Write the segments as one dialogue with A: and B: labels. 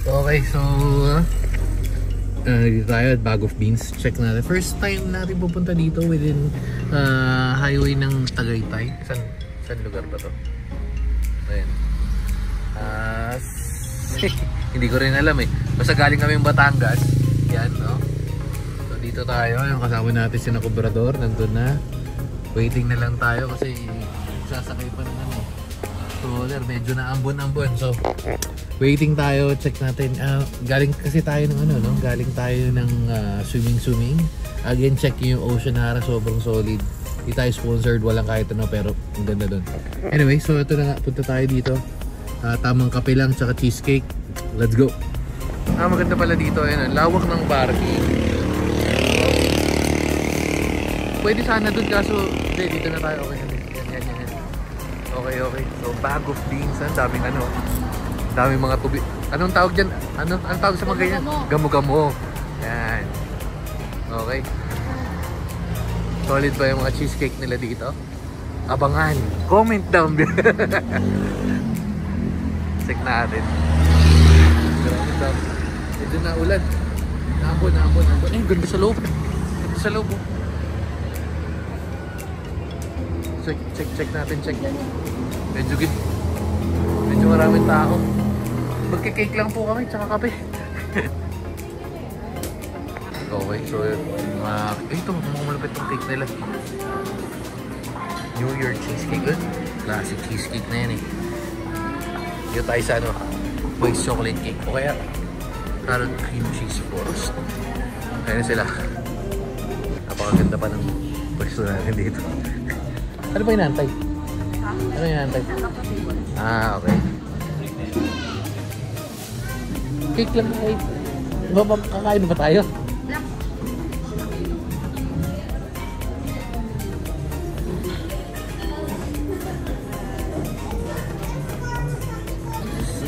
A: Okay, so dito tayo at Bag of Beans. Check natin. First time natin pupunta dito within highway ng Tagaytay. Saan lugar ba to? Ayan. Hindi ko rin alam eh. Basta galing kami yung Batangas. Yan, no? So dito tayo. Yung kasama natin si Nakobrador. Nandun na. Waiting na lang tayo kasi sasakay pa ng ano. Stroller. Medyo na ambon-ambon. So waiting tayo. Check natin. Galing kasi tayo ng ano, no? Galing tayo ng swimming. Again, check yung Oceanara. Sobrang solid. Hindi tayo sponsored. Walang kahit ano. Pero ang ganda dun. Anyway, so ito na nga. Punta tayo dito. Tamang kape lang. Tsaka cheesecake. Let's go. Maganda pala dito. Ayan, lawak ng parking. Pwede sana dun kaso dito na tayo. Okay. Yan. Okay. So Bag of Beans. Ang daming ano. Daming mga tubi. Anong tawag dyan? Anong tawag sa mga ganyan? Gamo-gamo. Yan. Okay. Solid ba yung mga cheesecake nila dito? Abangan. Comment down below. Check natin. Medyo na ulan. Naambon. Ganda sa loob. Sa loob. Check natin. Medyo maraming tao. Magkikake lang po kami, tsaka kape. Okay, so ito, malapit yung cake nila. New York cheesecake. Classic cheesecake na yan eh. Dito tayo sa ano, white chocolate cake o kaya carrot cream cheese frost. Kaya na sila. Napakaganda pa ng pwesto natin dito. Ano ba inaantay? Okay. Cake lang ay. Kakain ba tayo?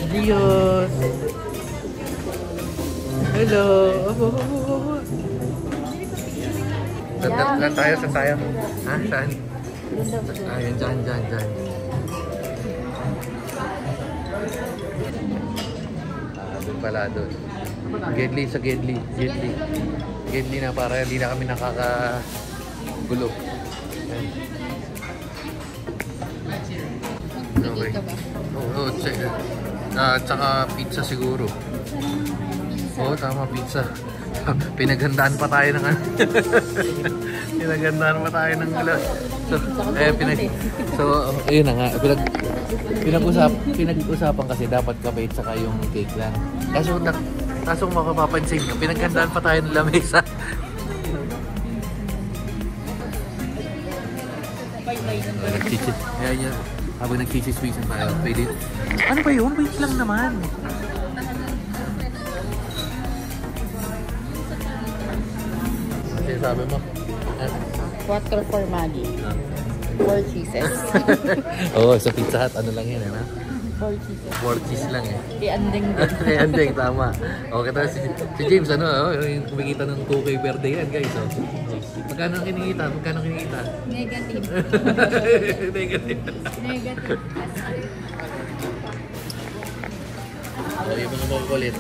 A: Adios. Hello. Saan tayo? Saan? Ayun, dyan. Doon pala, doon. Gedli na para hindi na kami nakakagulo. Okay. Oo, check. Tsaka pizza siguro. Oo, tama, pizza. Pinaghandaan pa tayo ng ano. Ayun na nga. Pinag-usapan kasi dapat kape tsaka yung cake lang. Kaso makapapansin nyo, pinaghandaan pa tayo ng lamesa. Yan. Habang nag-cheese-squeeze tayo. Pwede. Ano ba yun? Wait lang naman. Ano sabi mo?
B: 4 for Maggie. 4 cheeses.
A: Oo, sa Pizza Hut, ano lang yan, ha?
B: 4 cheeses.
A: 4 cheese lang eh.
B: Ianding din.
A: Ianding, tama. Okay, tapos si James, yung kumikita ng 2K per day yan, guys. Magkano kinikita?
B: Negative.
A: Yung mga makukulit.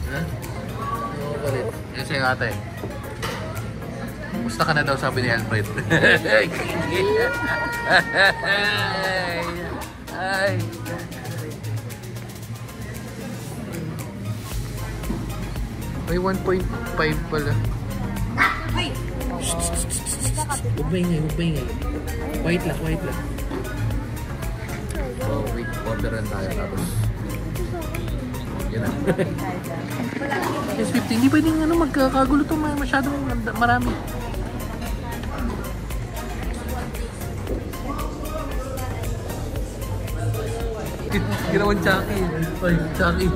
A: Ha? Makukulit. Yan sa'yo ate. Musta ka na daw, sabi ni Alfred. Ay. May 1.5 pala.
B: Ay!
A: Huwag maingay. White lang. So, wait. Orderan tayo tapos. Yan na. Yes, 15. Hindi pwedeng magkakagulo ito. Masyadong marami. Ginawan Chucky. Ay, Chucky.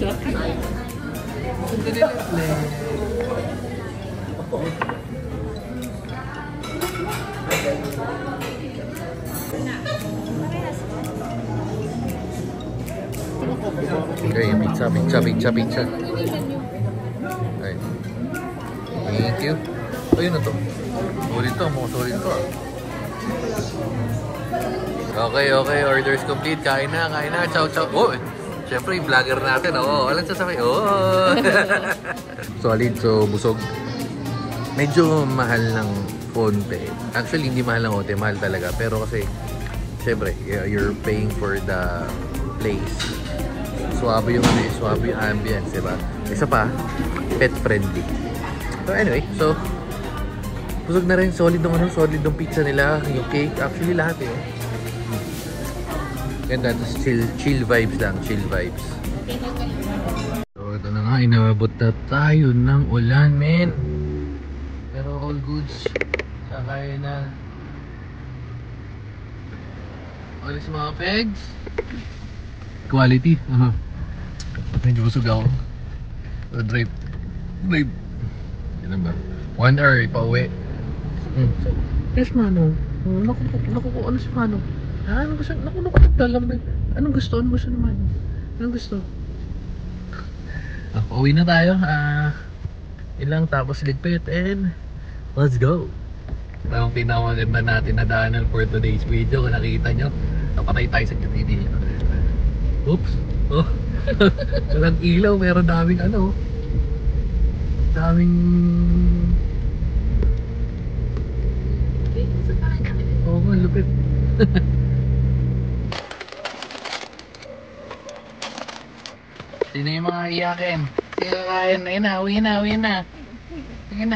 A: Chucky. Sandali lang. Okay, pizza. Ay. Thank you. Ayun na to. Solid to, mga solid to. Okay, okay. Orders complete. Kain na, kain na. Chow, chow. Oh, syempre yung vlogger natin. Oo, walang sasabi. Oh. Solid, so busog. Medyo mahal ng konti. Actually, hindi mahal ng konti. Mahal talaga. Pero kasi, syempre, you're paying for the place. Swabe yung ambience, diba? Isa pa, pet friendly. So anyway, so busog na rin, solid ng pizza nila, yung cake, actually lahat eh. Ganda, chill vibes lang, chill vibes. So ito na nga, inabot na tayo ng ulan, men. Pero all goods, sakay na. Alis mga pegs. Quality, medyo busog ako. So, drive. Yan ba? 1 hour, pauwi. So, yes, Mano. Naku, ano si Mano? Anong gusto? Naku, dalam ba? Anong gusto naman? Anong gusto? Pauwi na tayo. Ilang tapos ligpit and let's go. Ang pinamaganda natin na daanan for today's video. Kung nakikita nyo, napatay tayo sa TV. Oops. Oh. Walang ilaw, meron daming oh, lupit. Sino yung mga iyakin? Sige, kakain. Ayun na, uwi na.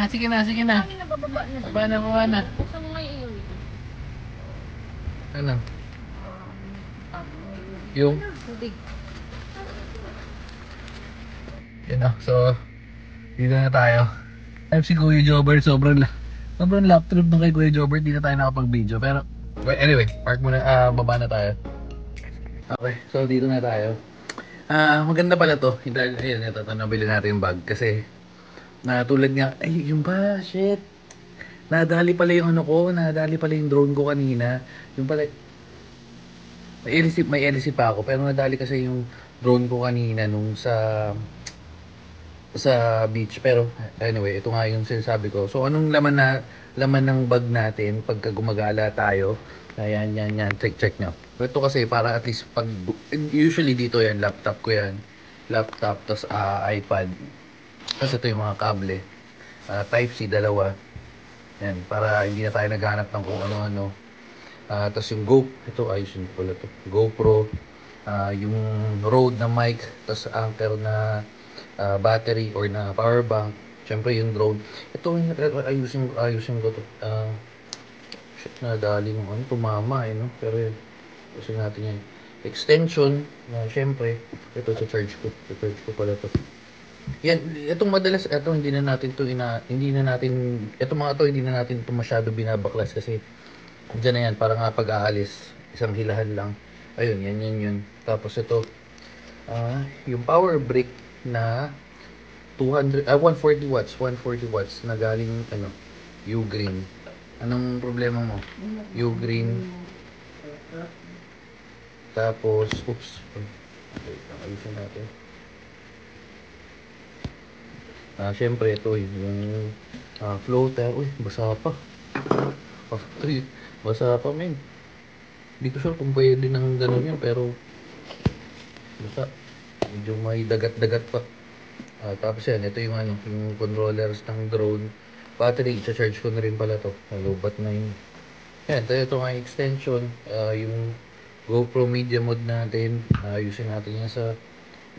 A: Sige na.
B: Kami nabababa na.
A: Baba na.
B: Buksan mo nga yung iyo.
A: Ano? Yung?
B: Tubig.
A: Yun na, so dito na tayo. Si Kuya Jobber, sobrang lap trip nung kay Kuya Jobber, di na tayo nakapag-video. Pero, anyway, park muna, baba na tayo. Okay, so dito na tayo. Maganda pala to. Ayun, ito, nabili natin yung bag. Kasi, tulad nga, yung ba, shit. Nadali pala yung nadali pala yung drone ko kanina. Yung pala, may LC pa ako. Pero nadali kasi yung drone ko kanina nung sa beach. Pero anyway, ito nga yung sinasabi ko. So anong laman ng bag natin pagka gumagala tayo? Ayan, check nyo. Ito kasi para at least usually dito yan, laptop ko yan. Laptop, tas iPad. Tapos ito yung mga kable. Type-C, dalawa. Yan, para hindi na tayo naghanap ng kung ano-ano. Tapos yung ito ayusin ko pala to. GoPro, yung Rode na mic, tapos anchor na battery or na power bank. Siyempre yung drone. Ito ayusin ko to. Shit, nadali ng tumama no. Pero yun, ayusin natin yan. Extension, siyempre, ito charge ko pala to. Yan, itong madalas, hindi na natin ito masyado binabaklas kasi dyan na yan, para nga pag-aalis, isang hilahan lang. Ayun, yan. Tapos ito, yung power brick na 140 watts na galing, U-Green. Anong problema mo? U-Green. Tapos, oops. Ayusin natin. Siyempre ito yung floater. Uy, basa pa. Basa pa, men. Hindi ko sure kung pwede ng gano'n yan, pero basa. Medyo may dagat-dagat pa. Tapos yan, ito yung yung controllers ng drone. Battery, i-charge ko na rin pala to. Nalubat na yun. Yan, ito nga extension. Yung GoPro media mode natin. Ayusin natin yan sa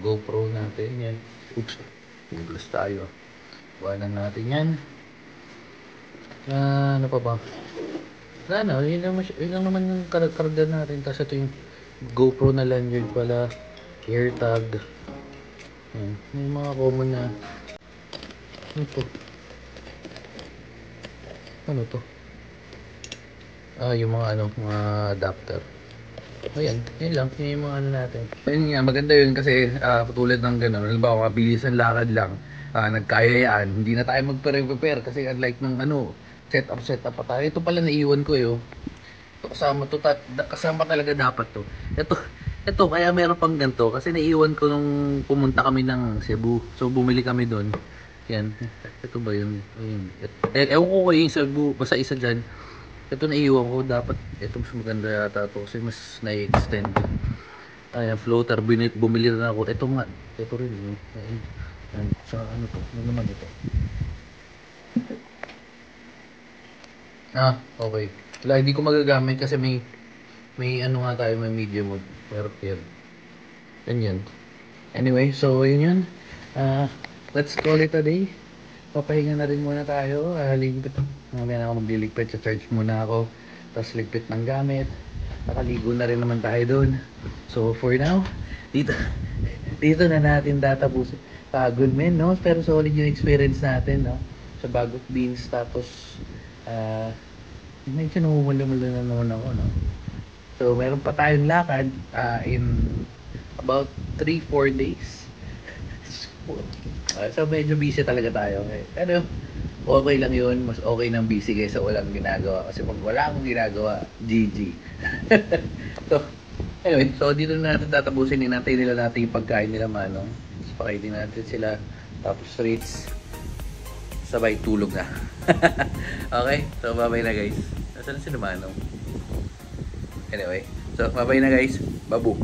A: GoPro natin. Yan. Oops. English tayo. Buwanan natin yan. Ano pa ba? Yun lang naman yung karga natin. Tapos ito yung GoPro na lanyard pala. AirTag. Yan. Yung mga common na. Ano to? Ano to? Yung mga mga adapter. Ayan, yun lang. Yun yung mga natin. Ayun nga, maganda yun kasi tulad ng gano'n. Halimbawa, mabilis ang lakad lang. Nagkaya yan. Hindi na tayo mag-prepare kasi unlike ng setup pa tayo. Ito pala naiwan ko eh. Ito kasama talaga dapat to. Ito kaya meron pang ganito kasi naiwan ko nung pumunta kami ng Cebu. So bumili kami doon. Yan. Ito ba yun? Ewan ko yung Cebu. Basta isa dyan. Ito naiiwan ko, dapat ito mas maganda yata ito kasi mas na-extend. Ayan, floater, bumili na ako. Ito nga, ito rin. Ayan, sa ano to? Ano naman ito? Ah, okay. Wala, hindi ko magagamit kasi may ano nga tayo, may medium mode. Pero yan. Ganyan. Anyway, so yun yun. Let's call it a day. Papahinga na rin muna tayo. Ligpit. Mamaya na ako magliligpit. Sa-charge muna ako. Tapos ligpit ng gamit. Nakaligo na rin naman tayo dun. So for now, dito na natin tatapusin. Pagod men, no? Pero solid yung experience natin, no? Sa Bagot Beans. Tapos, medyo namumula-mula na naman ako, no? So meron pa tayong lakad in about 3-4 days. So medyo busy talaga tayo. Pero okay lang yun. Mas okay nang busy kaysa walang ginagawa. Kasi pag wala akong ginagawa, GG. So anyway, so dito na natin tatapusin. Inantay nila natin yung pagkain nila, Manong. So pakainin natin sila. Tapos rates. Sabay tulog na. Okay, so bye-bye na guys. Nasaan si Manong? Anyway, so bye-bye na guys. Babu.